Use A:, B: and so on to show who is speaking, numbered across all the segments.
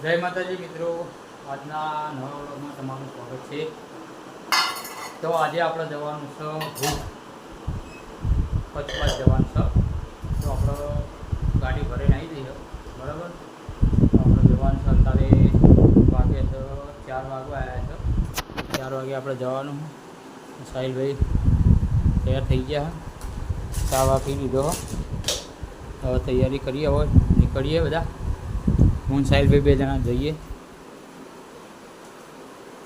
A: જય માતાજી મિત્રો, આજના નવા વ્લોગમાં તમારું સ્વાગત છે। તો આજે આપણે જવાનું છે ભૂજ, કચ્છ જવાનું છે। તો આપણે ગાડી ભરીને આવી જઈએ, બરાબર। તો આપણે જવાનું છે અત્યારે વાગે તો 4 વાગવા આવ્યા છે। 4 વાગે આપણે જવાનું। સાહિલભાઈ તૈયાર થઈ ગયા, ચા પી લીધો, હવે તૈયારી કરીએ, હવે નીકળીએ બધા। હું સાહિલભાઈ 2 જણા જઈએ,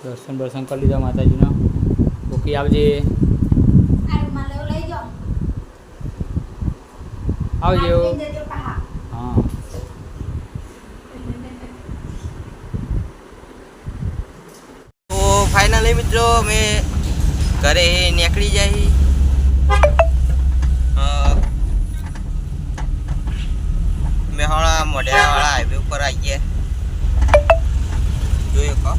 A: દર્શન કરી લીધા માતાજીના। ઓકે આવજે, આવજો। હા
B: તો ફાઇનલી મિત્રો અમે ઘરે નીકળી જાય। મેહોણા મોઢેરાવાળા હાઈવે ઉપર આવી ગયા, જોયું કહો।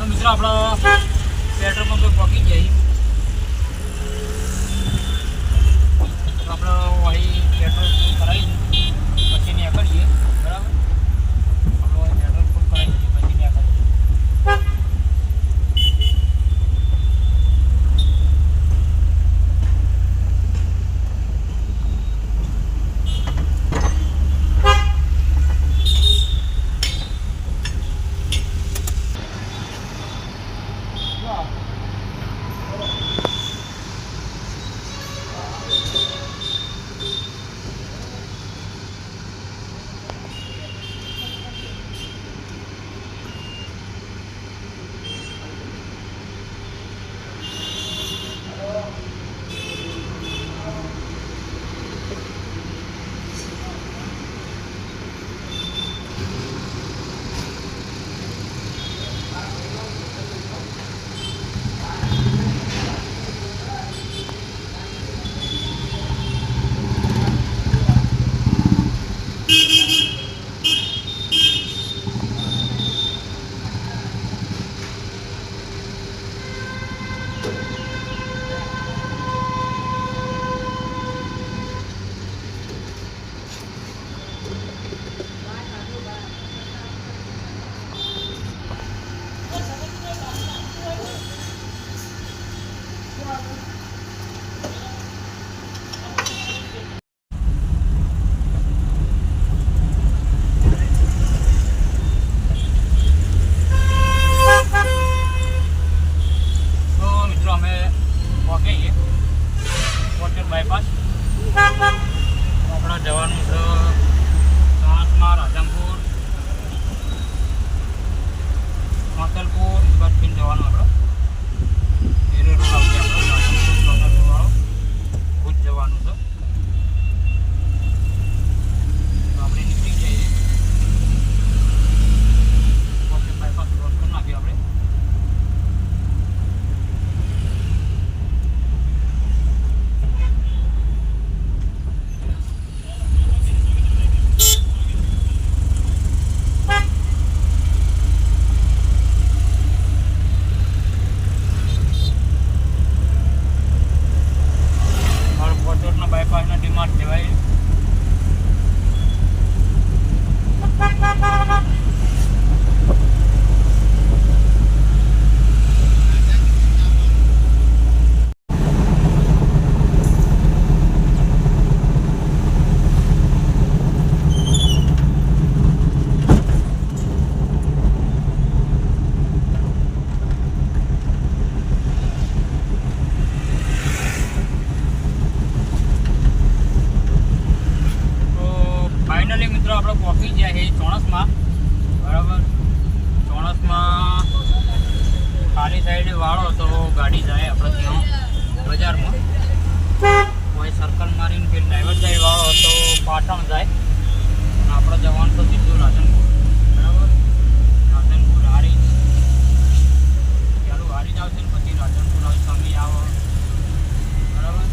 A: મિત્રો આપણે પેટ્રોલ પંપે પહોંચી જઈએ, તો આપણે વળી પેટ્રોલ ફૂલ કરાવી પછી નીકળીએ, બરાબર। આપણે વળી પેટ્રોલ ફૂલ કરાવી દઈએ પછી નીકળીએ। બાયપાસ આપણે જવાનું છે ચોણસમાં, રાધનપુર, માતલપુર, બસથી જવાનું। આપણે એરે રોડ આવશે, આપણે રાધનપુર ચોણસપુર વાળો ભૂજ જવાનું છે, તો આપણે નીકળી જઈએ। બાયપાસ ક્રોસ કરી નાખીએ આપણે। બાયપાસના ડિમાન્ડ કહેવાય। મિત્રો આપણે પહોંચી ગયા છે ચોણસમાં, બરાબર। ચોણસમાં ખાલી સાઈડ વાળો તો ગાડી જાય આપણે ત્યાં બજારમાં, કોઈ સર્કલ મારીને ફેર ડ્રાઈવર સાઈડ વાળો તો પાટણ જાય, અને આપણે જવાનું તો સીધું રાધનપુર, બરાબર। રાધનપુર હારી ચાલુ હારી જ આવશે ને પછી રાધનપુર આવે, સમી આવે, બરાબર।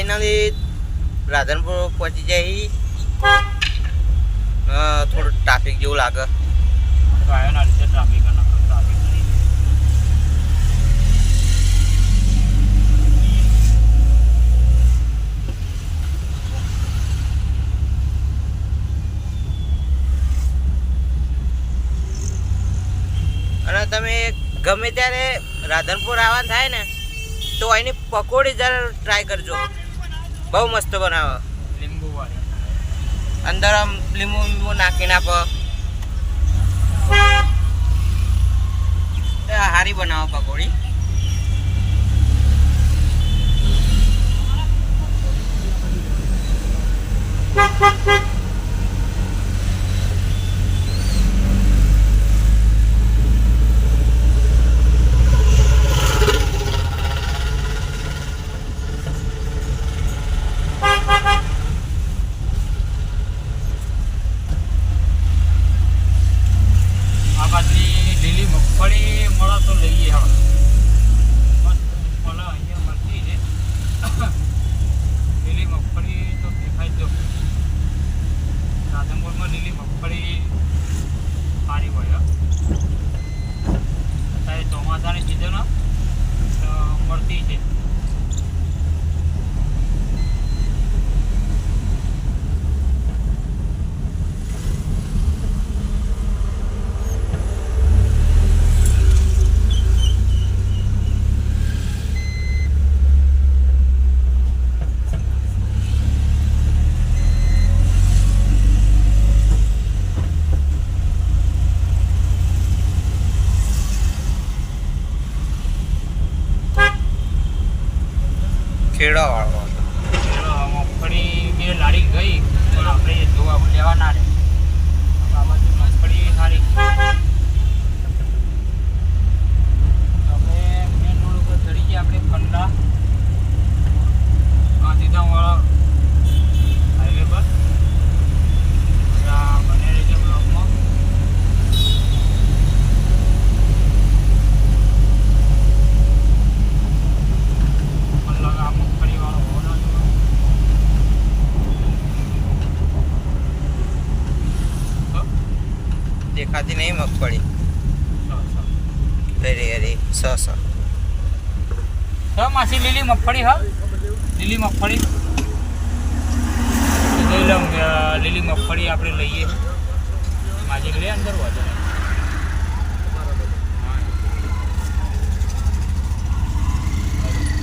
B: ફાઇનલી રાધનપુર પહોંચી જાય. થોડું ટ્રાફિક જેવું લાગે.
A: ગાયોના લીધે ટ્રાફિક નહીં.
B: અને તમે ગમે ત્યારે રાધનપુર આવવાનું થાય ને તો એની પકોડી જરા ટ્રાય કરજો. બહુ મસ્ત બનાવે.
A: લીંબુ વાળી
B: અંદર આમ લીંબુ નાખીને આપો. હારી બનાવો પકોડી.
A: આ બાજરી લીલી મગફળી મળે તો લઈએ. હવે મસ્ત મળે અહીંયા મળતી છે. લીલી મગફળી તો દેખાય જો રાધનપુરમાં લીલી મગફળી સારી હોય. અત્યારે ચોમાસાની સિઝન મળતી છે.
B: ખેડા વાળો
A: મગફળી બે લાડી ગઈ પણ આપણે જોવા લેવા ના રહે. આ બાજુ મગફળી સારી. આપણે મેન રોડ ઉપર ચડી ગયા. આપણે કંડા ગાંધીધામવાળા હાઈવે પર બને રહેશે બ્લોકમાં. આ મગફળી વાળો હોનો
B: દેખાતી નહીં મગફળી. અરે અરે સ
A: માસી લીલી મગફળી. હા લીલી મગફળી લઈ લઉં. લીલી મગફળી આપણે લઈએ. માજી લે અંદર વધુ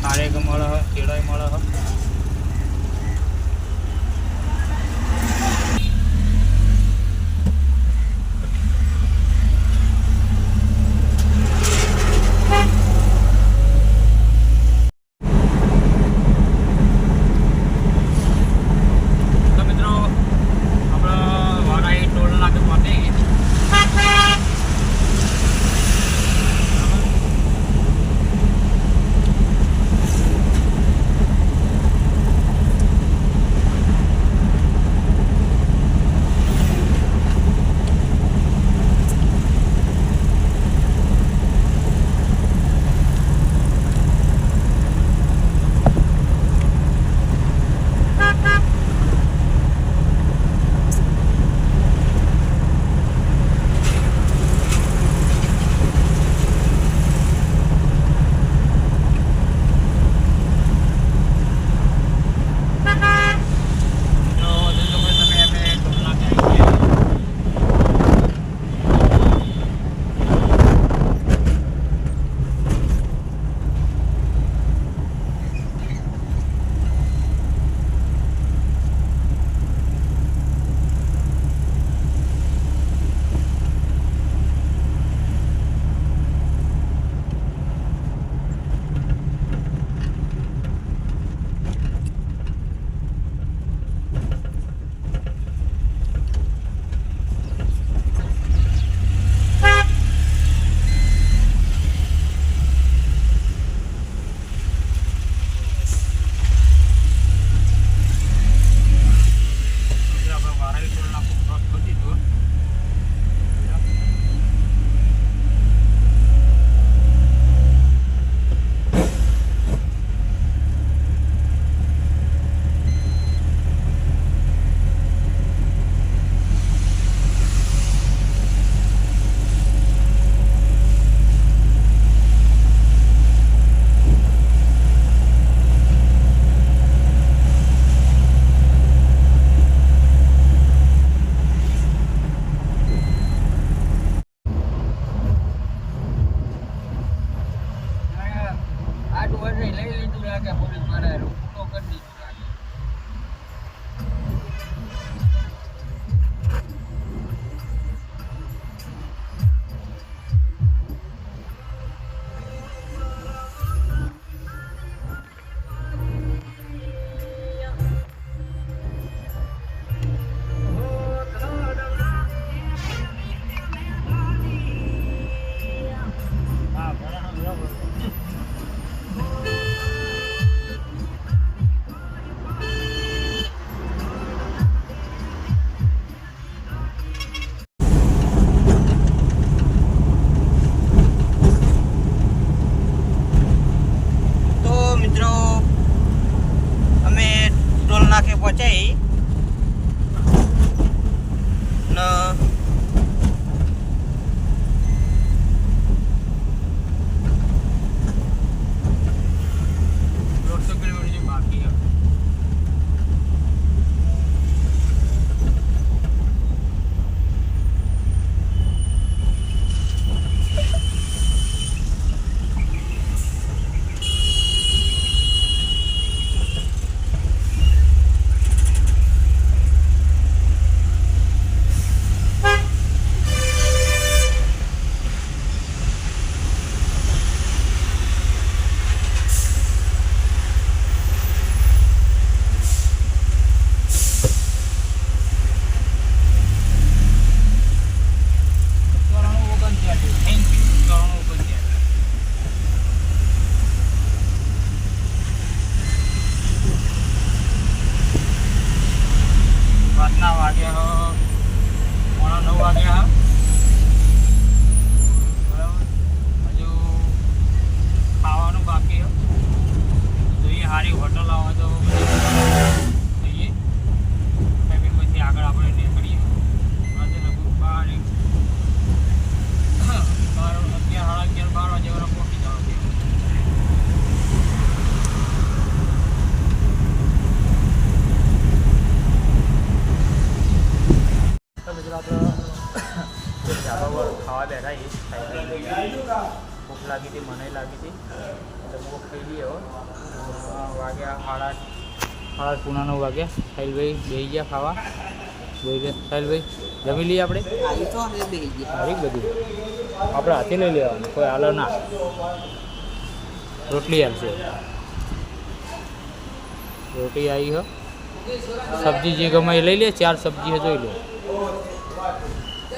A: તારે મળે હ કેળાય મળે હ. રાતના વાગ્યા 9:30 વાગ્યા બરાબર. હજુ ખાવાનું બાકી જોઈએ. સારી હોટલ આવે તો જઈએ. પછી આગળ આપણે નીકળીએ. આજે લગભગ 12 11 વાગે પહોંચી જવાનું છે. મિત્રો આપણે ધાબા પર ખાવા બેઠા છીએ. ભૂખ લાગી હતી, મને લાગી હતી તો ભૂખ ખાઈ લઈએ. વાગ્યા 8:30 વાગ્યા. સાહિલભાઈ બેસી ગયા ખાવા. સાહિલભાઈ જમી લઈએ આપણે. સારી બધું આપણે હાથે લઈ લેવાનું, કોઈ હાલો ના. રોટલી હાલશે. રોટી આવી હો. સબ્જી જે ગમે એ લઈ લે. 4 સબ્જી જોઈ લે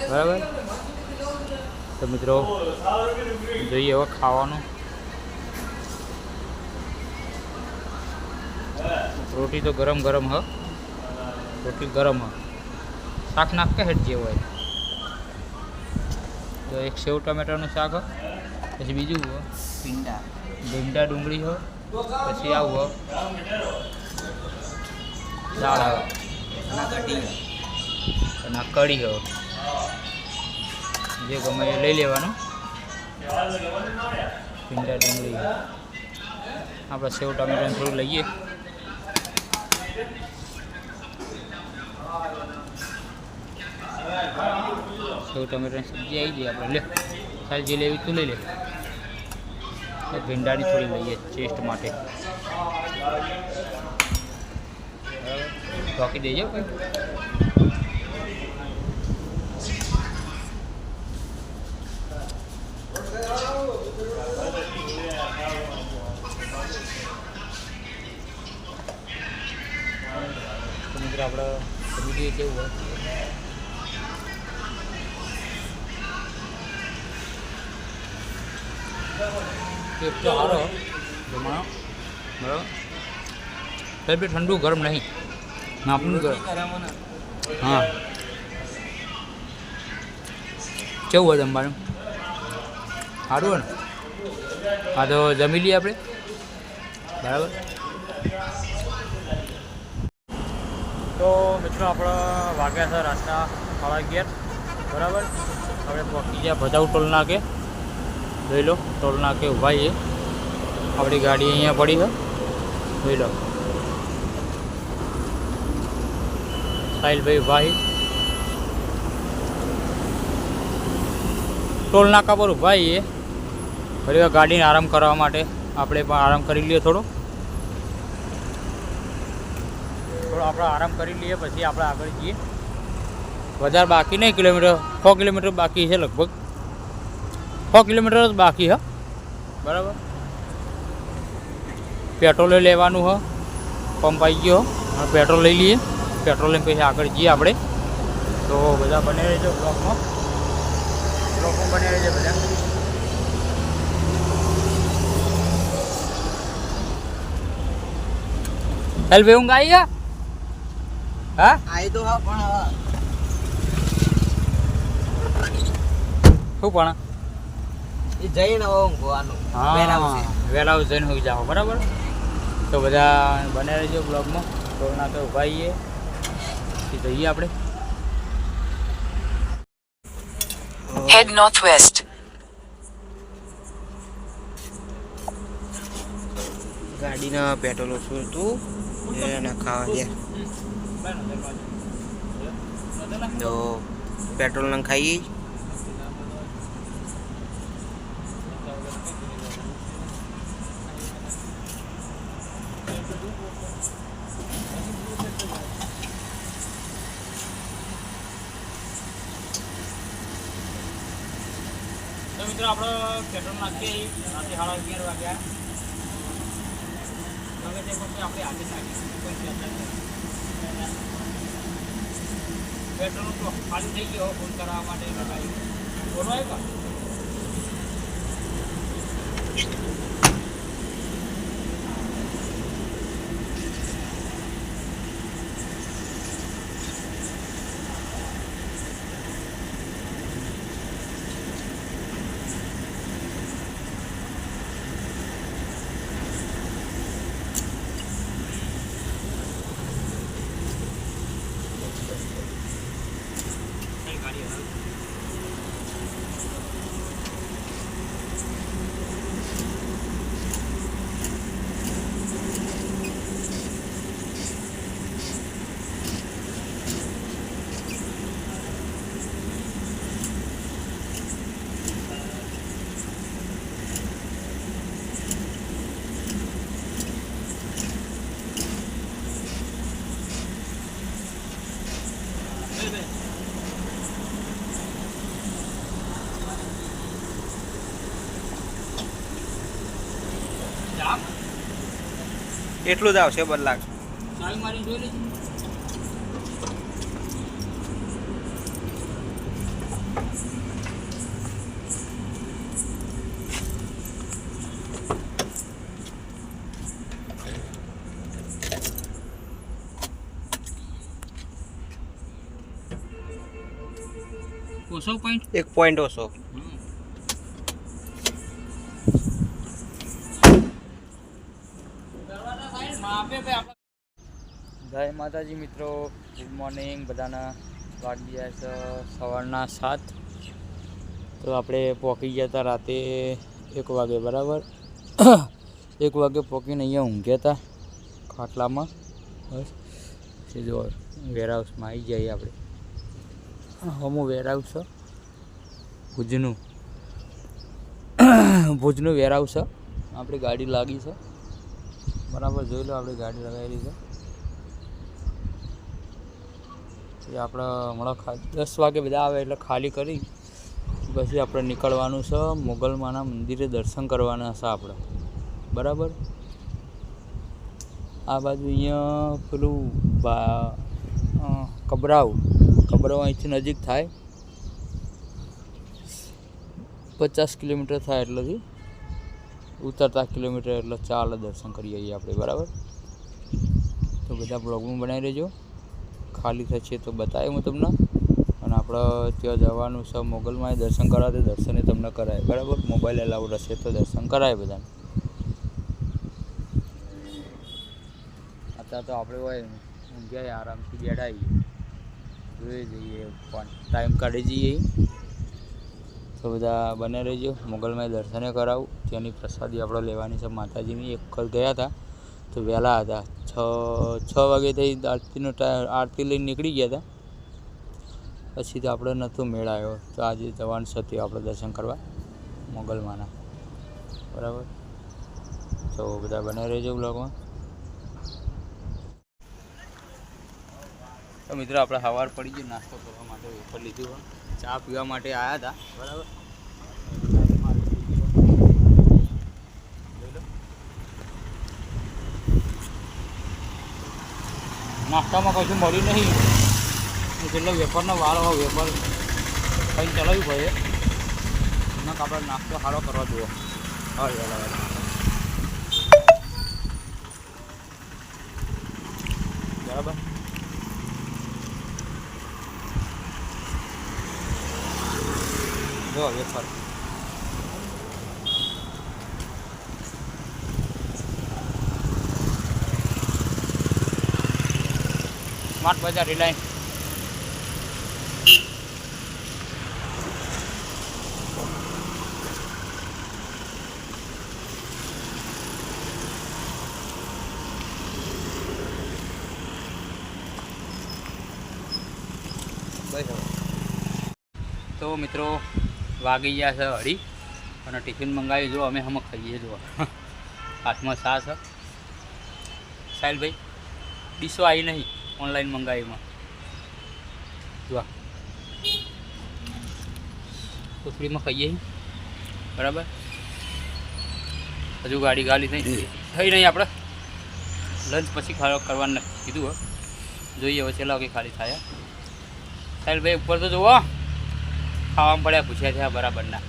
A: બરાબર. તો મિત્રો જોઈએ હવે ખાવાનું. રોટી તો ગરમ ગરમ હ. રોટી ગરમ હ. શાક નાખ કે હેઠ જે હોય તો એક સેવ ટમેટાનું શાક હ. પછી બીજું ભીંડા ડુંગળી હો. પછી આવું દાળ આવે અને કઢી હો. જે ગમે એ લઈ લેવાનું. ભીંડા ડુંગળી આપણે સેવ ટામેટાનું થોડું લઈએ. સેવ ટામેટાની સબ્જી આવી જાય આપણે. લે સારી જે લેવી તું લઈ લે. ભીંડાની થોડી લઈએ ટેસ્ટ માટે. બાકી દેજો કંઈ. મિત્રો આપણે સમજીએ કેવું હોય. ટેસ્ટ તો સારો જમવાનો બરાબર. સાહેબ ઠંડુ ગરમ નહીં આપણું ગરમ. હા કેવું હોય જમવાનું? સારું હોય ને? હા તો જમી લઈએ આપણે બરાબર. તો મિત્રો આપણે વાગ્યા છે રાતના 11:30 બરાબર. આપણે પહોંચી ગયા ભચાઉ ટોલ નાકે. જોઈ લો ટોલ નાકે ઊભા છીએ. આપણી ગાડી અહીંયા પડી છે જોઈ લો. સાહિલભાઈ ઊભા છે ટોલ નાકા પર ઊભા છીએ. ફરી ગાડીને આરામ કરવા માટે આપણે પણ આરામ કરી લઈએ. થોડો આપણે આરામ કરી લઈએ પછી આપણે આગળ જઈએ. વધારે બાકી નહીં. કિલોમીટર 6 કિલોમીટર બાકી છે લગભગ. 6 કિલોમીટર જ બાકી હ બરાબર. પેટ્રોલ લેવાનું હ. પંપ આવી ગયો હ. પેટ્રોલ લઈ લઈએ. પેટ્રોલ લઈને પછી આગળ જઈએ આપણે. તો બધા બને રહેજો બ્લોકમાં. બને રહેજો બધા. હેલ ભાઈ ઊંઘ આવી ગયા? હા
B: આવી તો હા પણ
A: શું પણ
B: એ જઈને ઊંઘવાનું.
A: હા વહેલા જઈને હોઈ જાઓ બરાબર. તો બધા બને રહેજો બ્લોગમાં. ટોલ નાકે ઊભા છીએ. જઈએ આપણે.
C: Head northwest.
B: ગાડીના પેટ્રોલ ઓછું હતું એના ખાવા દે તો પેટ્રોલ ના ખાઈએ.
A: તો મિત્રો આપણે પેટ્રોલ નાખીએ. રાતે 11:30 વાગ્યા. હવે તે પછી આપણે આજે પેટ્રોલ તો ખાલી થઈ ગયો. ફોન કરવા માટે લગાવી બોલવાય કા ગાડી હવે
B: એટલું જ આવશે બદલાક.
A: ચાવી મારી જોઈ લેજે. ઓછો પોઈન્ટ
B: 1 પોઈન્ટ ઓછો.
A: જય માતાજી મિત્રો, ગુડ મોર્નિંગ બધાના. વાગી ગયા છે સવારના 7. તો આપણે પહોંચી ગયા હતા રાતે 1 વાગે બરાબર. 1 વાગે પહોંચીને અહીંયા ઊંઘ્યા હતા ખાટલામાં. બસ સીધો વેરહાઉસમાં આવી જઈએ આપણે. હમું વેરહાઉસ છે ભુજનું વેરહાઉસ છે. આપણી ગાડી લાગી છે બરાબર. જોઈ લો આપણી ગાડી લગાવેલી છે. એ આપણે હમણાં 10 વાગે બધા આવે એટલે ખાલી કરી પછી આપણે નીકળવાનું છે. મોગલમાના મંદિરે દર્શન કરવાના છે આપણે બરાબર. આ બાજુ અહીંયા પેલું કબરાવ અહીંથી નજીક થાય, 50 કિલોમીટર થાય. એટલેથી ઉતરતા કિલોમીટર એટલે ચાલે દર્શન કરી આવીએ આપણે બરાબર. તો બધા બ્લોગમાં બનાવી રહેજો. ખાલી થશે તો બતાવે હું તમને. અને આપણે ત્યાં જવાનું છે મોગલમાં દર્શન કરાવે. દર્શને તમને કરાય બરાબર. મોબાઈલ અલાઉ રહેશે તો દર્શન કરાય બધાને. અત્યારે તો આપણે હોય ઊંઘ્યા આરામથી બેઠા આવીએ જોઈ જઈએ પણ ટાઈમ કાઢી જઈએ. તો બધા બને રહેજો. મોગલમાં દર્શને કરાવું. ત્યાંની પ્રસાદી આપણે લેવાની છે માતાજીની. એક વખત ગયા હતા તો વહેલા હતા 6 વાગ્યાથી આરતી લઈને નીકળી ગયા હતા. પછી તો આપણે નહોતો મેળ આવ્યો. તો આજે જવાનું છે તે આપણે દર્શન કરવા મોગલમાના બરાબર. તો બધા બને રહેજો બ્લોગમાં. તો મિત્રો આપણે સવાર પડી ગઈ. નાસ્તો કરવા માટે ઉપર લીધું, ચા પીવા માટે આવ્યા હતા બરાબર. નાસ્તામાં કશું મળ્યું નહીં. એટલે વેપારનો વારો હોય, વેપાર કંઈ ચલાવ્યું પડે એમાં આપણે નાસ્તો સારો કરવા જુઓ. બરાબર. જો વેપાર સ્માર્ટ બજાર રિલાયન્સ. તો મિત્રો વાગી ગયા છે 2:30 અને ટિફિન મંગાવી જો અમે હમ ખાઈએ. જો હાથમાં સા છે. સાહેલભાઈ ડીશો આવી નહીં ઓનલાઈન મંગાવીમાં. જો ટોકરીમાં ખાઈએ બરાબર. હજુ ગાડી ગાલી થઈ નહીં. આપણે લંચ પછી કરવાનું કીધું. જોઈએ હવે છેલ્લા વાગે ખાલી થાય. સાહેલભાઈ ઉપર તો જુઓ ખાવામાં પડ્યા પૂછ્યા થયા બરાબરના.